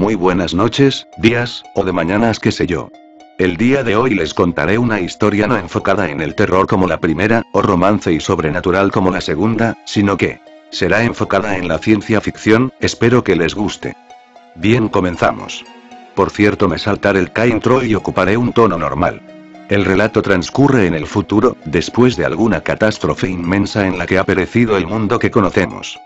muy buenas noches, días, o de mañanas, qué sé yo. El día de hoy les contaré una historia no enfocada en el terror como la primera, o romance y sobrenatural como la segunda, sino que será enfocada en la ciencia ficción. Espero que les guste. Bien, comenzamos. Por cierto, me saltaré el intro y ocuparé un tono normal. El relato transcurre en el futuro, después de alguna catástrofe inmensa en la que ha perecido el mundo que conocemos.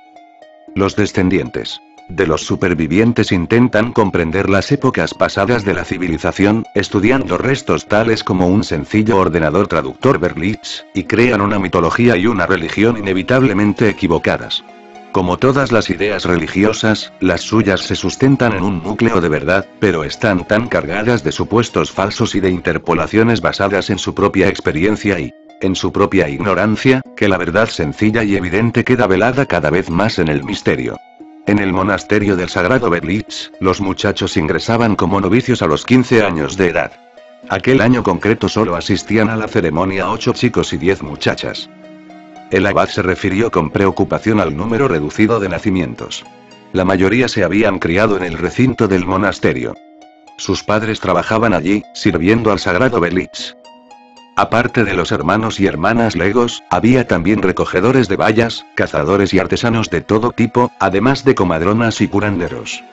Los descendientes de los supervivientes intentan comprender las épocas pasadas de la civilización, estudiando restos tales como un sencillo ordenador traductor Berlitz, y crean una mitología y una religión inevitablemente equivocadas. Como todas las ideas religiosas, las suyas se sustentan en un núcleo de verdad, pero están tan cargadas de supuestos falsos y de interpolaciones basadas en su propia experiencia y en su propia ignorancia, que la verdad sencilla y evidente queda velada cada vez más en el misterio. En el monasterio del Sagrado Berlitz, los muchachos ingresaban como novicios a los 15 años de edad. Aquel año concreto solo asistían a la ceremonia 8 chicos y 10 muchachas. El abad se refirió con preocupación al número reducido de nacimientos. La mayoría se habían criado en el recinto del monasterio. Sus padres trabajaban allí, sirviendo al Sagrado Berlitz. Aparte de los hermanos y hermanas legos, había también recogedores de bayas, cazadores y artesanos de todo tipo, además de comadronas y curanderos.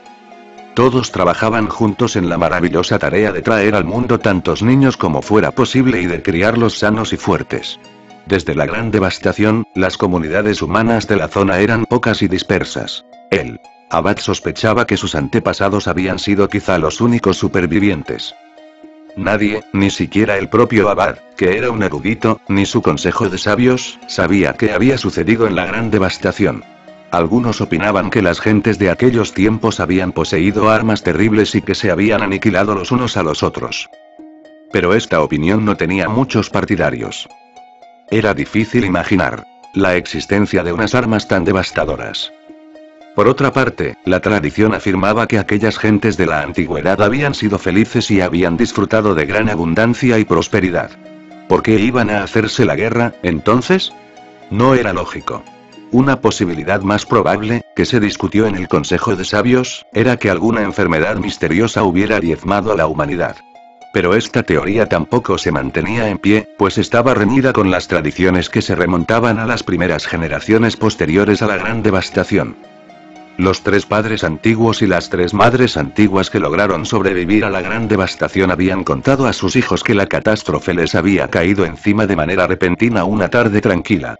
Todos trabajaban juntos en la maravillosa tarea de traer al mundo tantos niños como fuera posible y de criarlos sanos y fuertes. Desde la gran devastación, las comunidades humanas de la zona eran pocas y dispersas. El abad sospechaba que sus antepasados habían sido quizá los únicos supervivientes. Nadie, ni siquiera el propio abad, que era un erudito, ni su consejo de sabios, sabía qué había sucedido en la gran devastación. Algunos opinaban que las gentes de aquellos tiempos habían poseído armas terribles y que se habían aniquilado los unos a los otros. Pero esta opinión no tenía muchos partidarios. Era difícil imaginar la existencia de unas armas tan devastadoras. Por otra parte, la tradición afirmaba que aquellas gentes de la antigüedad habían sido felices y habían disfrutado de gran abundancia y prosperidad. ¿Por qué iban a hacerse la guerra, entonces? No era lógico. Una posibilidad más probable, que se discutió en el Consejo de Sabios, era que alguna enfermedad misteriosa hubiera diezmado a la humanidad. Pero esta teoría tampoco se mantenía en pie, pues estaba reñida con las tradiciones que se remontaban a las primeras generaciones posteriores a la gran devastación. Los 3 padres antiguos y las 3 madres antiguas que lograron sobrevivir a la gran devastación habían contado a sus hijos que la catástrofe les había caído encima de manera repentina una tarde tranquila.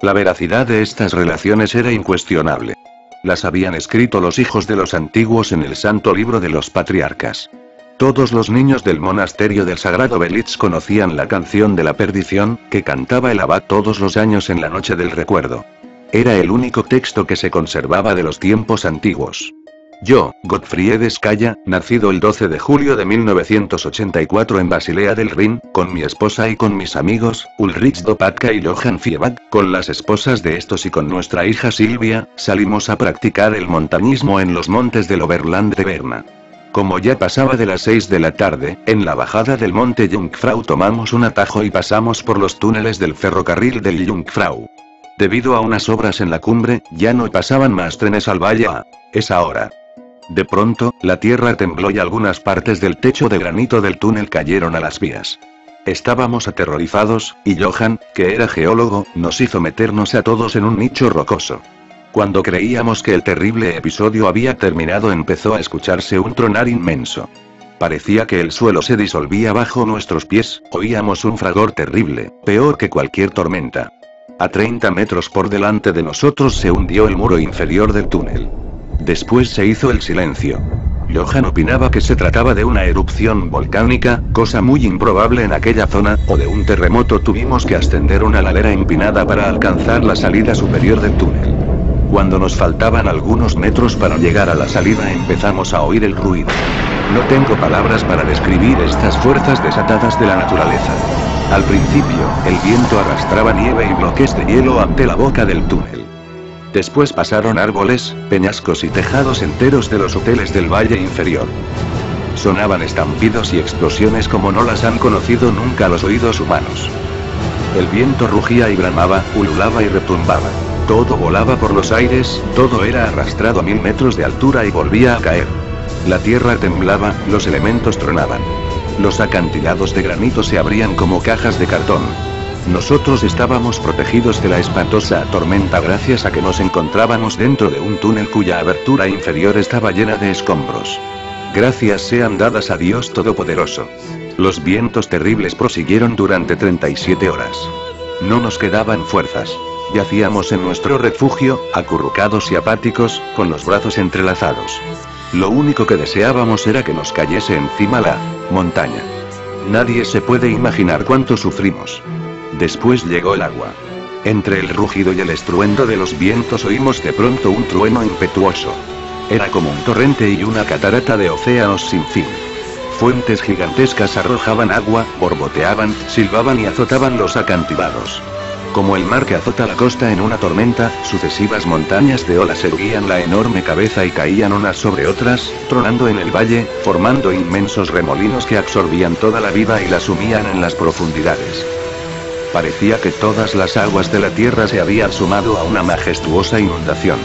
La veracidad de estas relaciones era incuestionable. Las habían escrito los hijos de los antiguos en el Santo Libro de los Patriarcas. Todos los niños del monasterio del Sagrado Berlitz conocían la canción de la perdición, que cantaba el abad todos los años en la noche del recuerdo. Era el único texto que se conservaba de los tiempos antiguos. Yo, Gottfried Skaya, nacido el 12 de julio de 1984 en Basilea del Rin, con mi esposa y con mis amigos, Ulrich Dopatka y Johann Fiebach, con las esposas de estos y con nuestra hija Silvia, salimos a practicar el montañismo en los montes del Oberland de Berna. Como ya pasaba de las 6 de la tarde, en la bajada del monte Jungfrau tomamos un atajo y pasamos por los túneles del ferrocarril del Jungfrau. Debido a unas obras en la cumbre, ya no pasaban más trenes al valle a esa hora. De pronto, la tierra tembló y algunas partes del techo de granito del túnel cayeron a las vías. Estábamos aterrorizados, y Johann, que era geólogo, nos hizo meternos a todos en un nicho rocoso. Cuando creíamos que el terrible episodio había terminado, empezó a escucharse un tronar inmenso. Parecía que el suelo se disolvía bajo nuestros pies, oíamos un fragor terrible, peor que cualquier tormenta. A 30 metros por delante de nosotros se hundió el muro inferior del túnel. Después se hizo el silencio. Johann opinaba que se trataba de una erupción volcánica, cosa muy improbable en aquella zona, o de un terremoto. Tuvimos que ascender una ladera empinada para alcanzar la salida superior del túnel. Cuando nos faltaban algunos metros para llegar a la salida, empezamos a oír el ruido. No tengo palabras para describir estas fuerzas desatadas de la naturaleza. Al principio, el viento arrastraba nieve y bloques de hielo ante la boca del túnel. Después pasaron árboles, peñascos y tejados enteros de los hoteles del valle inferior. Sonaban estampidos y explosiones como no las han conocido nunca los oídos humanos. El viento rugía y bramaba, ululaba y retumbaba. Todo volaba por los aires, todo era arrastrado a 1000 metros de altura y volvía a caer. La tierra temblaba, los elementos tronaban. Los acantilados de granito se abrían como cajas de cartón. Nosotros estábamos protegidos de la espantosa tormenta gracias a que nos encontrábamos dentro de un túnel cuya abertura inferior estaba llena de escombros. Gracias sean dadas a Dios Todopoderoso. Los vientos terribles prosiguieron durante 37 horas. No nos quedaban fuerzas. Yacíamos en nuestro refugio, acurrucados y apáticos, con los brazos entrelazados. Lo único que deseábamos era que nos cayese encima la montaña. Nadie se puede imaginar cuánto sufrimos. Después llegó el agua. Entre el rugido y el estruendo de los vientos oímos de pronto un trueno impetuoso. Era como un torrente y una catarata de océanos sin fin. Fuentes gigantescas arrojaban agua, borboteaban, silbaban y azotaban los acantilados. Como el mar que azota la costa en una tormenta, sucesivas montañas de olas erguían la enorme cabeza y caían unas sobre otras, tronando en el valle, formando inmensos remolinos que absorbían toda la vida y la sumían en las profundidades. Parecía que todas las aguas de la tierra se habían sumado a una majestuosa inundación.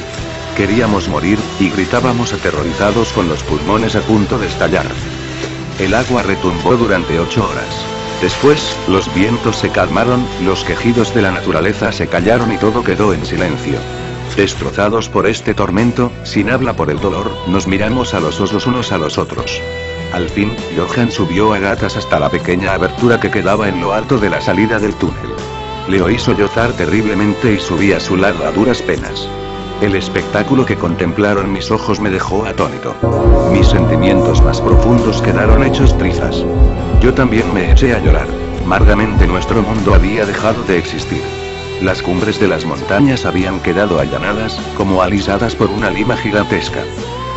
Queríamos morir, y gritábamos aterrorizados con los pulmones a punto de estallar. El agua retumbó durante 8 horas. Después, los vientos se calmaron, los quejidos de la naturaleza se callaron y todo quedó en silencio. Destrozados por este tormento, sin habla por el dolor, nos miramos a los ojos unos a los otros. Al fin, Johan subió a gatas hasta la pequeña abertura que quedaba en lo alto de la salida del túnel. Le oí sollozar terriblemente y subí a su lado a duras penas. El espectáculo que contemplaron mis ojos me dejó atónito. Mis sentimientos más profundos quedaron hechos trizas. Yo también me eché a llorar. Amargamente nuestro mundo había dejado de existir. Las cumbres de las montañas habían quedado allanadas, como alisadas por una lima gigantesca.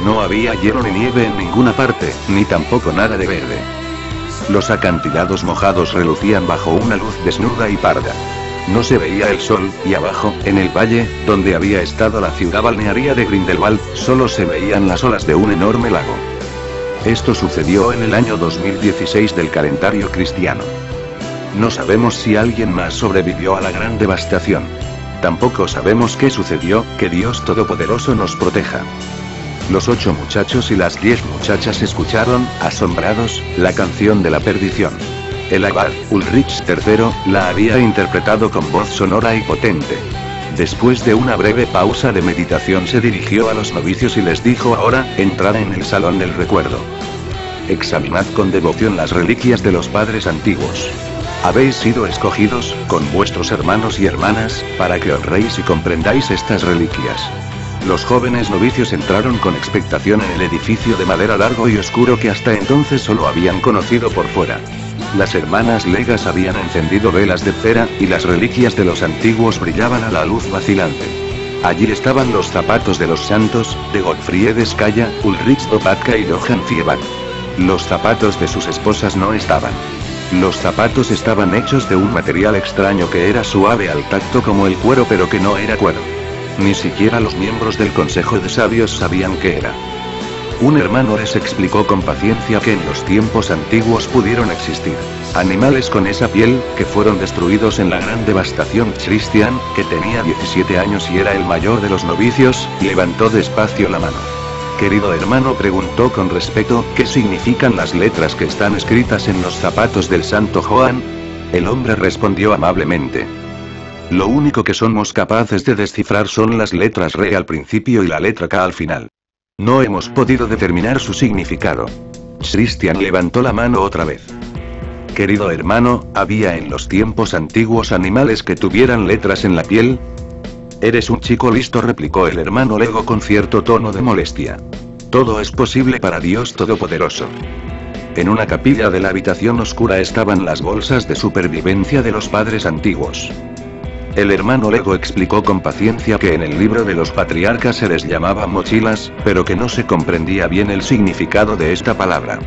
No había hielo ni nieve en ninguna parte, ni tampoco nada de verde. Los acantilados mojados relucían bajo una luz desnuda y parda. No se veía el sol, y abajo, en el valle, donde había estado la ciudad balnearia de Grindelwald, solo se veían las olas de un enorme lago. Esto sucedió en el año 2016 del calendario cristiano. No sabemos si alguien más sobrevivió a la gran devastación. Tampoco sabemos qué sucedió, que Dios Todopoderoso nos proteja. Los 8 muchachos y las 10 muchachas escucharon, asombrados, la canción de la perdición. El abad, Ulrich III, la había interpretado con voz sonora y potente. Después de una breve pausa de meditación se dirigió a los novicios y les dijo: ahora, entrad en el salón del recuerdo. Examinad con devoción las reliquias de los padres antiguos. Habéis sido escogidos, con vuestros hermanos y hermanas, para que honréis y comprendáis estas reliquias. Los jóvenes novicios entraron con expectación en el edificio de madera largo y oscuro que hasta entonces solo habían conocido por fuera. Las hermanas legas habían encendido velas de cera, y las reliquias de los antiguos brillaban a la luz vacilante. Allí estaban los zapatos de los santos, de Gottfried Skaya, Ulrich Lopatka y Johann Fieback. Los zapatos de sus esposas no estaban. Los zapatos estaban hechos de un material extraño que era suave al tacto como el cuero pero que no era cuero. Ni siquiera los miembros del Consejo de Sabios sabían qué era. Un hermano les explicó con paciencia que en los tiempos antiguos pudieron existir animales con esa piel, que fueron destruidos en la gran devastación. Christian, que tenía 17 años y era el mayor de los novicios, levantó despacio la mano. Querido hermano, preguntó con respeto, ¿qué significan las letras que están escritas en los zapatos del santo Johann? El hombre respondió amablemente: lo único que somos capaces de descifrar son las letras R al principio y la letra K al final. No hemos podido determinar su significado. Christian levantó la mano otra vez. Querido hermano, ¿había en los tiempos antiguos animales que tuvieran letras en la piel? Eres un chico listo, replicó el hermano Lego con cierto tono de molestia. Todo es posible para Dios Todopoderoso. En una capilla de la habitación oscura estaban las bolsas de supervivencia de los padres antiguos. El hermano Lego explicó con paciencia que en el libro de los patriarcas se les llamaba mochilas, pero que no se comprendía bien el significado de esta palabra.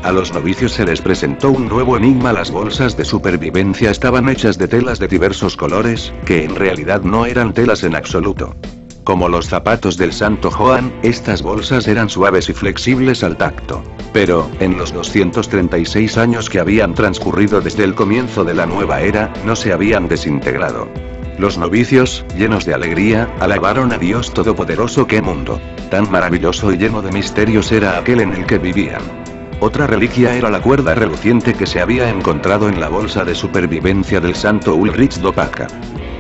A los novicios se les presentó un nuevo enigma: las bolsas de supervivencia estaban hechas de telas de diversos colores, que en realidad no eran telas en absoluto. Como los zapatos del santo Johann, estas bolsas eran suaves y flexibles al tacto. Pero, en los 236 años que habían transcurrido desde el comienzo de la nueva era, no se habían desintegrado. Los novicios, llenos de alegría, alabaron a Dios Todopoderoso. ¡Qué mundo tan maravilloso y lleno de misterios era aquel en el que vivían! Otra reliquia era la cuerda reluciente que se había encontrado en la bolsa de supervivencia del santo Ulrich Lopatka.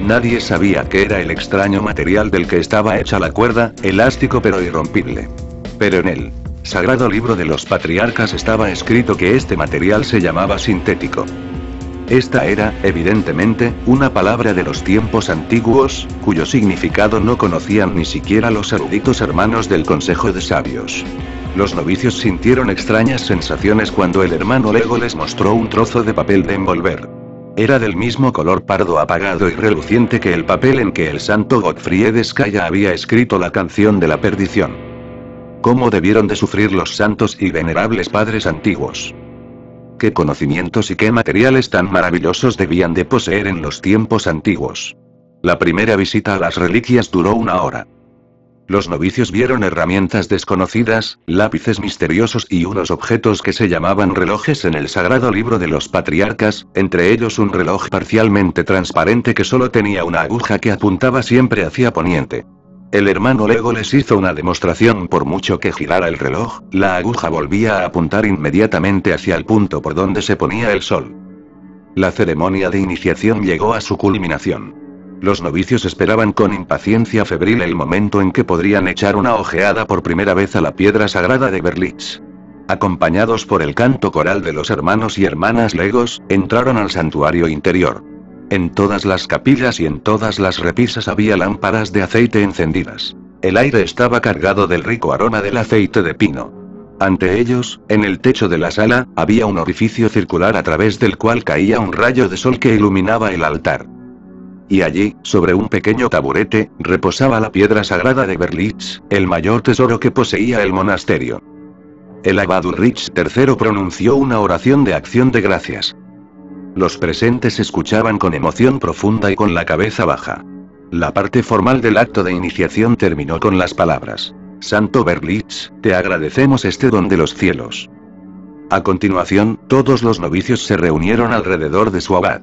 Nadie sabía qué era el extraño material del que estaba hecha la cuerda, elástico pero irrompible. Pero en el Sagrado Libro de los Patriarcas estaba escrito que este material se llamaba sintético. Esta era, evidentemente, una palabra de los tiempos antiguos, cuyo significado no conocían ni siquiera los eruditos hermanos del Consejo de Sabios. Los novicios sintieron extrañas sensaciones cuando el hermano Lego les mostró un trozo de papel de envolver. Era del mismo color pardo apagado y reluciente que el papel en que el santo Gottfried Skaya había escrito la canción de la perdición. ¿Cómo debieron de sufrir los santos y venerables padres antiguos? ¿Qué conocimientos y qué materiales tan maravillosos debían de poseer en los tiempos antiguos? La primera visita a las reliquias duró 1 hora. Los novicios vieron herramientas desconocidas, lápices misteriosos y unos objetos que se llamaban relojes en el Sagrado Libro de los Patriarcas, entre ellos un reloj parcialmente transparente que solo tenía una aguja que apuntaba siempre hacia poniente. El hermano Lego les hizo una demostración. Por mucho que girara el reloj, la aguja volvía a apuntar inmediatamente hacia el punto por donde se ponía el sol. La ceremonia de iniciación llegó a su culminación. Los novicios esperaban con impaciencia febril el momento en que podrían echar una ojeada por primera vez a la piedra sagrada de Berlitz. Acompañados por el canto coral de los hermanos y hermanas Legos, entraron al santuario interior. En todas las capillas y en todas las repisas había lámparas de aceite encendidas. El aire estaba cargado del rico aroma del aceite de pino. Ante ellos, en el techo de la sala, había un orificio circular a través del cual caía un rayo de sol que iluminaba el altar. Y allí, sobre un pequeño taburete, reposaba la piedra sagrada de Berlitz, el mayor tesoro que poseía el monasterio. El abad Ulrich III pronunció una oración de acción de gracias. Los presentes escuchaban con emoción profunda y con la cabeza baja. La parte formal del acto de iniciación terminó con las palabras: Santo Berlitz, te agradecemos este don de los cielos. A continuación, todos los novicios se reunieron alrededor de su abad.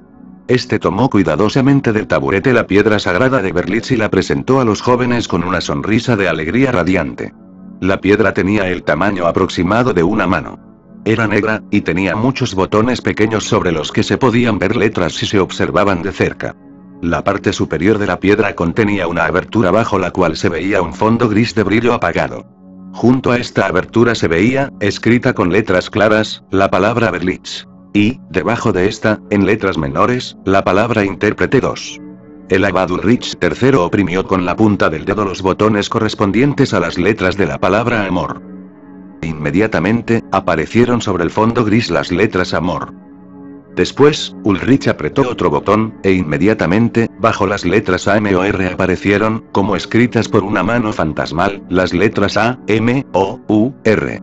Este tomó cuidadosamente del taburete la piedra sagrada de Berlitz y la presentó a los jóvenes con una sonrisa de alegría radiante. La piedra tenía el tamaño aproximado de una mano. Era negra, y tenía muchos botones pequeños sobre los que se podían ver letras si se observaban de cerca. La parte superior de la piedra contenía una abertura bajo la cual se veía un fondo gris de brillo apagado. Junto a esta abertura se veía, escrita con letras claras, la palabra Berlitz. Y, debajo de esta, en letras menores, la palabra intérprete 2. El abad Ulrich III oprimió con la punta del dedo los botones correspondientes a las letras de la palabra amor. Inmediatamente, aparecieron sobre el fondo gris las letras amor. Después, Ulrich apretó otro botón, e inmediatamente, bajo las letras A, M o R aparecieron, como escritas por una mano fantasmal, las letras A, M, O, U, R.